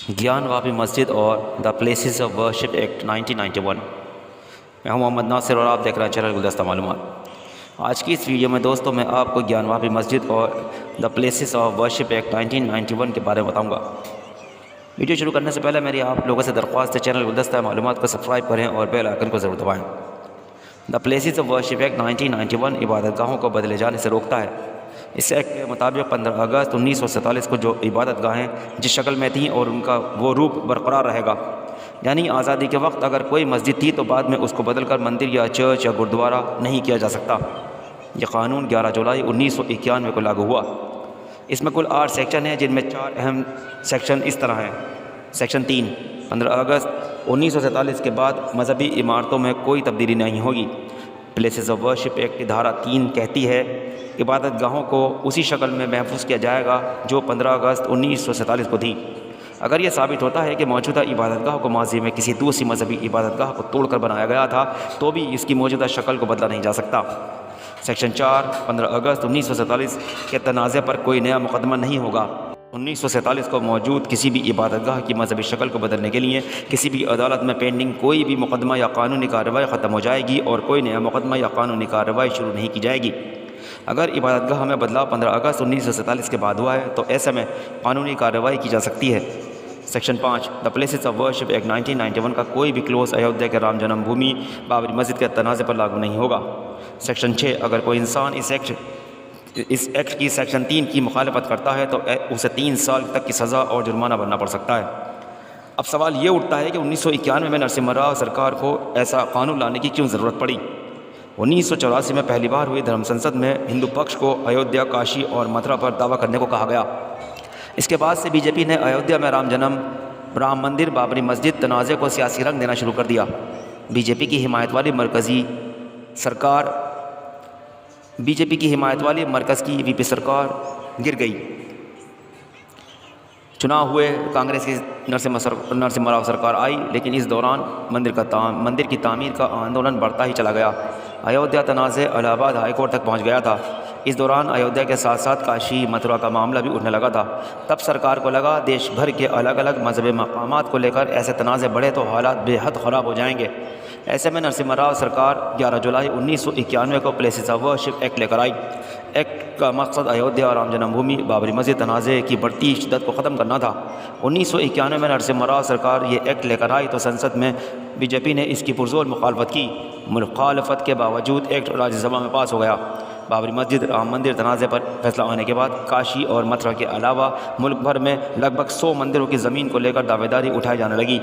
ज्ञान वापी मस्जिद और the places of worship act 1991। मैं हूं मोहम्मद नासिर और आप देख रहे हैं चैनल गुलदस्ता मालूमात। आज की इस वीडियो में दोस्तों मैं आपको ज्ञान वापी मस्जिद और the places of worship act 1991 के बारे में बताऊंगा। वीडियो शुरू करने से पहले मेरी आप लोगों से दरख्वास्त है, चैनल गुलदस्ता मालूमात को सब्सक्राइब करें और बेल आइकन को ज़रूर दबाएँ। The places of worship act 1991 इबादतगाहों को बदले जाने से रोकता है। इस एक्ट के मुताबिक 15 अगस्त 1947 को जो इबादतगाहें जिस शक्ल में थीं और उनका वो रूप बरकरार रहेगा, यानी आज़ादी के वक्त अगर कोई मस्जिद थी तो बाद में उसको बदलकर मंदिर या चर्च या गुरुद्वारा नहीं किया जा सकता। यह कानून 11 जुलाई 1991 को लागू हुआ। इसमें कुल 8 सेक्शन हैं, जिनमें 4 अहम सेक्शन इस तरह हैं। सेक्शन 3, 15 अगस्त 1947 के बाद मजहबी इमारतों में कोई तब्दीली नहीं होगी। प्लेसेस ऑफ वर्शिप एक्ट की धारा 3 कहती है इबादतगाहों को उसी शक्ल में महफूज किया जाएगा जो 15 अगस्त 1947 को थी। अगर यह साबित होता है कि मौजूदा इबादतगाह को माजी में किसी दूसरी मजहबी इबादतगाह को तोड़कर बनाया गया था तो भी इसकी मौजूदा शक्ल को बदला नहीं जा सकता। सेक्शन 4, 15 अगस्त 1947 के तनाज़े पर कोई नया मुकदमा नहीं होगा। 1947 को मौजूद किसी भी इबादतगाह की मजहबी शक्ल को बदलने के लिए किसी भी अदालत में पेंडिंग कोई भी मुकदमा या कानूनी कार्रवाई ख़त्म हो जाएगी और कोई नया मुकदमा या कानूनी कार्रवाई शुरू नहीं की जाएगी। अगर इबादतगाह में बदलाव 15 अगस्त 1947 के बाद हुआ है तो ऐसे में कानूनी कार्रवाई की जा सकती है। Section 5, the places of worship act 1991 का कोई भी क्लोज अयोध्या के राम जन्मभूमि बाबरी मस्जिद के तनाज़े पर लागू नहीं होगा। सेक्शन 6, अगर कोई इंसान इस एक्ट की सेक्शन 3 की मुखालफत करता है तो उसे 3 साल तक की सज़ा और जुर्माना भरना पड़ सकता है। अब सवाल ये उठता है कि 1991 में नरसिम्हा राव सरकार को ऐसा कानून लाने की क्यों ज़रूरत पड़ी। 1984 में पहली बार हुई धर्म संसद में हिंदू पक्ष को अयोध्या, काशी और मथुरा पर दावा करने को कहा गया। इसके बाद से बीजेपी ने अयोध्या में राम मंदिर, बाबरी मस्जिद तनाज़े को सियासी रंग देना शुरू कर दिया। बीजेपी की हिमायत वाली मरकज़ की वीपी सरकार गिर गई। चुनाव हुए, कांग्रेस की नरसिम्हा राव सरकार आई, लेकिन इस दौरान मंदिर की तामीर का आंदोलन बढ़ता ही चला गया। अयोध्या तनाज़े इलाहाबाद हाई कोर्ट तक पहुंच गया था। इस दौरान अयोध्या के साथ साथ काशी, मथुरा का मामला भी उठने लगा था। तब सरकार को लगा देश भर के अलग अलग मजहबी मकामात को लेकर ऐसे तनाज़े बढ़े तो हालात बेहद ख़राब हो जाएंगे। ऐसे में नरसिम्हा राव सरकार 11 जुलाई 1991 को प्लेसेस ऑफ वर्शिप एक्ट लेकर आई। एक्ट का मकसद अयोध्या और राम जन्मभूमि बाबरी मस्जिद तनाज़े की बढ़ती शिद्दत को ख़त्म करना था। 1991 में नरसिम्हा राव सरकार ये एक्ट लेकर आई तो संसद में बीजेपी ने इसकी पुरजोर मुखालफत की। मुखालफत के बावजूद एक्ट राज्यसभा में पास हो गया। बाबरी मस्जिद, राम मंदिर तनाज़े पर फैसला होने के बाद काशी और मथुरा के अलावा मुल्क भर में लगभग 100 मंदिरों की ज़मीन को लेकर दावेदारी उठाई जाने लगी।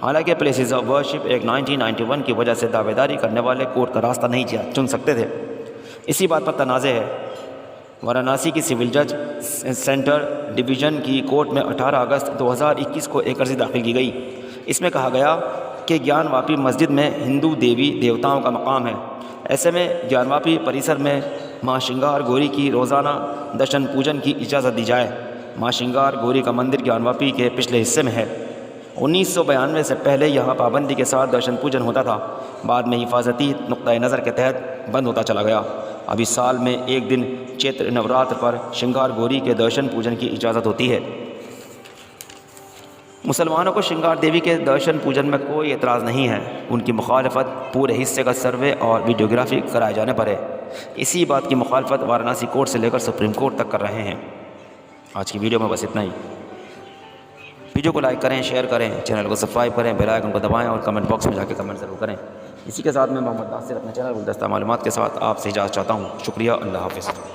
हालांकि प्लेसेस ऑफ वर्शिप एक्ट 1991 की वजह से दावेदारी करने वाले कोर्ट का रास्ता नहीं चुन सकते थे। इसी बात पर तनाज़े है। वाराणसी की सिविल जज सेंटर डिवीज़न की कोर्ट में 18 अगस्त 2021 को एक अर्ज़ी दाखिल की गई। इसमें कहा गया कि ज्ञान वापी मस्जिद में हिंदू देवी देवताओं का मकाम है। ऐसे में ज्ञान वापी परिसर में माँ श्रृंगार गौरी की रोज़ाना दर्शन पूजन की इजाज़त दी जाए। माँ श्रृंगार गौरी का मंदिर ज्ञान वापी के पिछले हिस्से में है। 1992 से पहले यहाँ पाबंदी के साथ दर्शन पूजन होता था, बाद में हिफाजती नुक्ता नज़र के तहत बंद होता चला गया। अभी साल में एक दिन चैत्र नवरात्र पर श्रृंगार गौरी के दर्शन पूजन की इजाज़त होती है। मुसलमानों को श्रृंगार देवी के दर्शन पूजन में कोई एतराज़ नहीं है। उनकी मुखालफत पूरे हिस्से का सर्वे और वीडियोग्राफी कराए जाने पर है। इसी बात की मुखालफत वाराणसी कोर्ट से लेकर सुप्रीम कोर्ट तक कर रहे हैं। आज की वीडियो में बस इतना ही। वीडियो को लाइक करें, शेयर करें, चैनल को सब्सक्राइब करें, बेल आइकन को दबाएं और कमेंट बॉक्स में जाके कमेंट ज़रूर करें। इसी के साथ मैं मोहम्मद नासिर अपने चैनल गुलदस्ता मालूमात के साथ आपसे इजाज़त चाहता हूँ। शुक्रिया, अल्लाह हाफ़िज़।